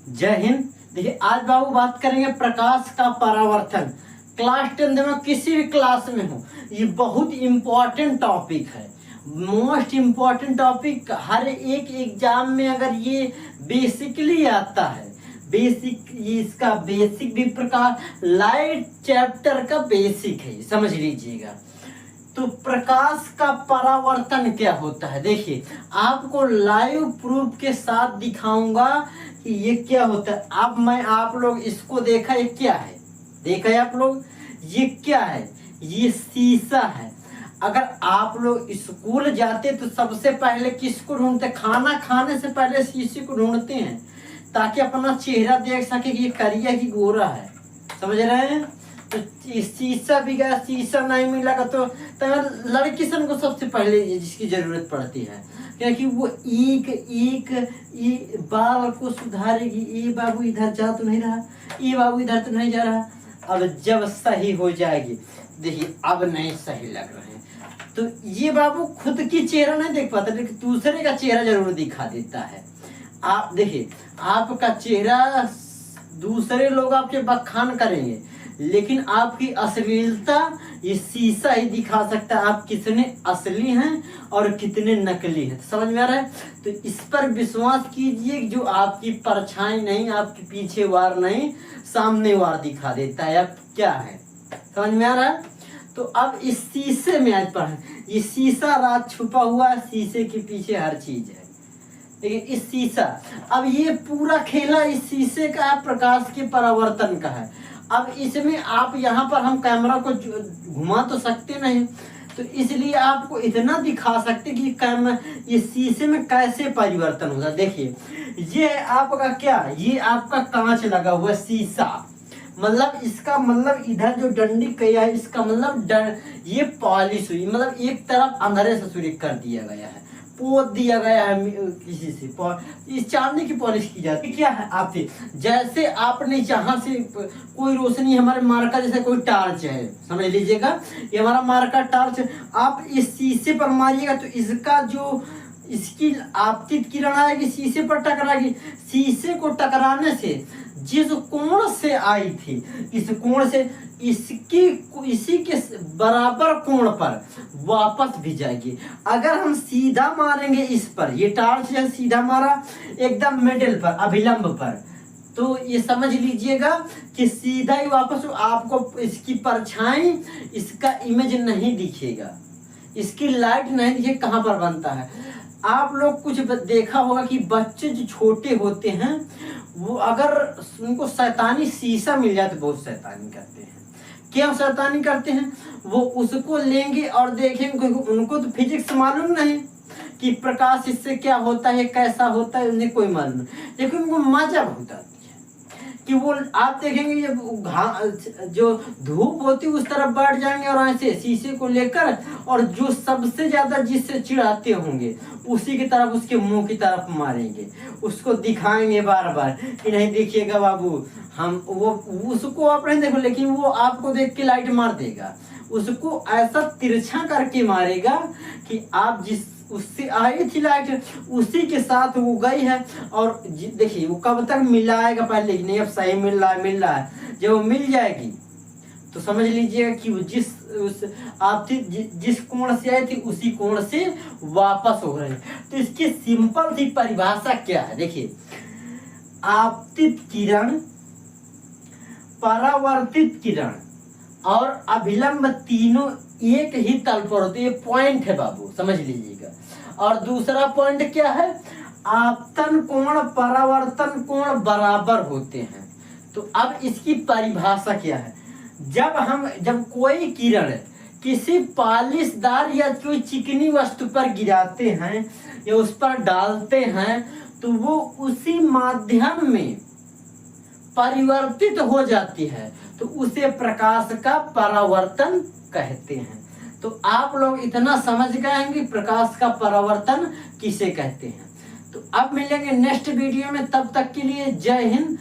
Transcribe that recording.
जय हिंद। देखिए आज बाबू बात करेंगे प्रकाश का परावर्तन। क्लास 10 में किसी भी क्लास में हो, ये बहुत इम्पोर्टेंट टॉपिक है, मोस्ट इम्पोर्टेंट टॉपिक। हर एक एग्जाम में अगर ये बेसिकली आता है, बेसिक ये इसका बेसिक भी प्रकाश लाइट चैप्टर का बेसिक है, समझ लीजिएगा। तो प्रकाश का परावर्तन क्या होता है, देखिए आपको लाइव प्रूफ के साथ दिखाऊंगा कि ये क्या होता है। अब मैं आप लोग इसको देखा, ये क्या है, देखा है आप लोग, ये क्या है, ये शीशा है। अगर आप लोग स्कूल जाते तो सबसे पहले किसको ढूंढते, खाना खाने से पहले शीशे को ढूंढते हैं ताकि अपना चेहरा देख सके कि ये करिया की गोरा है, समझ रहे हैं। तो शीशा भी गया, शीशा नहीं मिला तो लड़की सन को सबसे पहले जिसकी जरूरत पड़ती है, क्योंकि वो एक बाल को सुधारेगी। ये बाबू इधर जा तो नहीं रहा, ये बाबू इधर तो नहीं जा रहा। अब जब सही हो जाएगी, देखिए अब नहीं सही लग रहे हैं, तो ये बाबू खुद की चेहरा नहीं देख पाता, लेकिन दूसरे का चेहरा जरूर दिखा देता है। आप देखिए आपका चेहरा दूसरे लोग आपके बखान करेंगे, लेकिन आपकी अश्लीलता ये शीशा ही दिखा सकता है आप कितने असली हैं और कितने नकली हैं। समझ में आ रहा है? तो इस पर विश्वास कीजिए, जो आपकी परछाई नहीं, आपके पीछे वार नहीं, सामने वार दिखा देता है। अब क्या है, समझ में आ रहा है? तो अब इस शीशे में आज पढ़ें, ये शीशा रात छुपा हुआ है, शीशे के पीछे हर चीज है। लेकिन इस शीशा, अब ये पूरा खेला इस शीशे का प्रकाश के परावर्तन का है। अब इसमें आप यहाँ पर हम कैमरा को घुमा तो सकते नहीं, तो इसलिए आपको इतना दिखा सकते कि कैमरा ये शीशे में कैसे परिवर्तन होगा। देखिए ये आपका क्या, ये आपका कांच लगा हुआ शीशा, मतलब इसका मतलब इधर जो डंडी किया है, इसका मतलब ये पॉलिश हुई, मतलब एक तरफ अंधेरे से शुरू कर दिया गया है, पोत दिया गया है किसी से। इस चांदी की पॉलिश की जाती है। क्या है आपसे, जैसे आपने जहां से कोई रोशनी, हमारे मार्का जैसे कोई टार्च है, समझ लीजिएगा ये हमारा मार्का टार्च, आप इस शीशे पर मारिएगा तो इसका जो इसकी आपतित किरण आएगी, शीशे पर टकराएगी। शीशे को टकराने से जिस कोण से आई थी, इस कोण से इसी के बराबर कोण पर वापस भी जाएगी। अगर हम सीधा मारेंगे इस पर, ये टार्च है सीधा मारा एकदम मिडिल पर, अभिलंब पर, तो ये समझ लीजिएगा कि सीधा ही वापस आपको इसकी परछाई, इसका इमेज नहीं दिखेगा, इसकी लाइट नहीं दिखे कहां पर बनता है। आप लोग कुछ देखा होगा कि बच्चे जो छोटे होते हैं वो अगर उनको शैतानी शीशा मिल जाए तो बहुत शैतानी करते हैं। क्यों शैतानी करते हैं, वो उसको लेंगे और देखेंगे, उनको तो फिजिक्स मालूम नहीं कि प्रकाश इससे क्या होता है, कैसा होता है, उन्हें कोई मालूम नहीं, लेकिन उनको मजा बहुत आती है कि वो आप देखेंगे जो धूप होती है उस तरफ बैठ जाएंगे और ऐसे शीशे को लेकर, और जो सबसे ज्यादा जिससे चिढ़ाते होंगे उसी की तरफ, उसके मुंह की तरफ मारेंगे, उसको दिखाएंगे बार बार कि नहीं देखिएगा बाबू हम, वो उसको आप नहीं देखो, लेकिन वो आपको देख के लाइट मार देगा, उसको ऐसा तिरछा करके मारेगा कि आप जिस उससे आई थी लाइट उसी के साथ वो गई है। और देखिए वो कब तक मिलाएगा पहले, नहीं अब सही मिल रहा है, जब वो मिल जाएगी तो समझ लीजिएगा कि वो जिस कोण से आई थी उसी कोण से वापस हो रही है। तो इसकी सिंपल सी परिभाषा क्या है, देखिए आपतित किरण, परावर्तित किरण और अभिलंब तीनों एक ही तल पर होते, ये पॉइंट है बाबू, समझ लीजिएगा। और दूसरा पॉइंट क्या है, आपतन कोण परावर्तन कोण बराबर होते हैं। तो अब इसकी परिभाषा क्या है, जब कोई किरण किसी पॉलिशदार या कोई चिकनी वस्तु पर गिराते हैं या उस पर डालते हैं तो वो उसी माध्यम में परिवर्तित हो जाती है, तो उसे प्रकाश का परावर्तन कहते हैं। तो आप लोग इतना समझ गए हैं कि प्रकाश का परावर्तन किसे कहते हैं। तो अब मिलेंगे नेक्स्ट वीडियो में, तब तक के लिए जय हिंद,